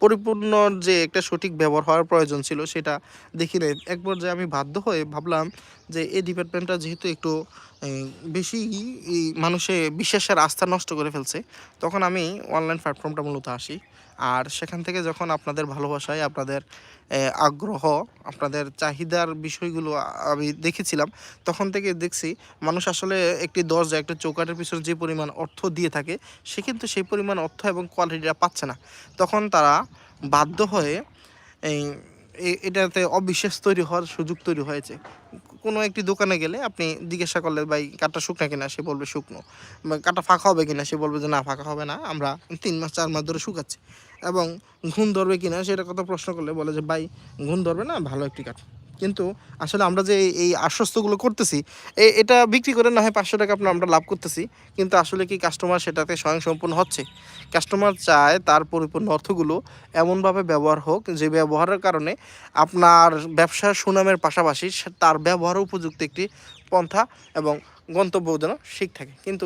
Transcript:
পরিপূর্ণ যে একটা সঠিক ব্যবহার হওয়ার প্রয়োজন ছিল সেটা দেখি নাই। এক পর্যায়ে আমি বাধ্য হয়ে ভাবলাম যে এই ডিপার্টমেন্টটা যেহেতু একটু বেশি মানুষে বিশ্বাসের আস্থা নষ্ট করে ফেলছে, তখন আমি অনলাইন প্ল্যাটফর্মটা মূলত আসি। আর সেখান থেকে যখন আপনাদের ভালোবাসায়, আপনাদের আগ্রহ, আপনাদের চাহিদার বিষয়গুলো আমি দেখেছিলাম, তখন থেকে দেখছি মানুষ আসলে একটি দরজা, একটা চৌকাঠের পিছনে যে পরিমাণ অর্থ দিয়ে থাকে, সে কিন্তু সেই পরিমাণ অর্থ এবং কোয়ালিটিটা পাচ্ছে না। তখন তারা বাধ্য হয়ে এই এটাতে অবিশ্বাস তৈরি হওয়ার সুযোগ তৈরি হয়েছে। কোনো একটি দোকানে গেলে আপনি জিজ্ঞাসা করলে, "ভাই কাঠটা শুকনা কিনা?" সে বলবে শুকনো। বা "কাঠটা ফাঁকা হবে কিনা?" সে বলবে যে, "না ফাঁকা হবে না। আমরা ৩ মাস ৪ মাস ধরে শুকাচ্ছি।" এবং ঘুণ ধরবে কিনা সেটার কথা প্রশ্ন করলে বলে যে, "ভাই ঘুণ ধরবে না, ভালো একটি কাঠ।" কিন্তু আসলে আমরা যে এই আশ্বস্তগুলো করতেছি, এটা বিক্রি করে না হয় ৳৫০০ আমরা লাভ করতেছি। কিন্তু আসলে কি কাস্টমার সেটাতে স্বয়ংসম্পূর্ণ হচ্ছে? কাস্টমার চায় তার পরিপূর্ণ অর্থগুলো এমনভাবে ব্যবহার হোক, যে ব্যবহারের কারণে আপনার ব্যবসার সুনামের পাশাপাশি তার ব্যবহারও উপযুক্ত একটি পন্থা এবং গন্তব্য যেন ঠিক থাকে। কিন্তু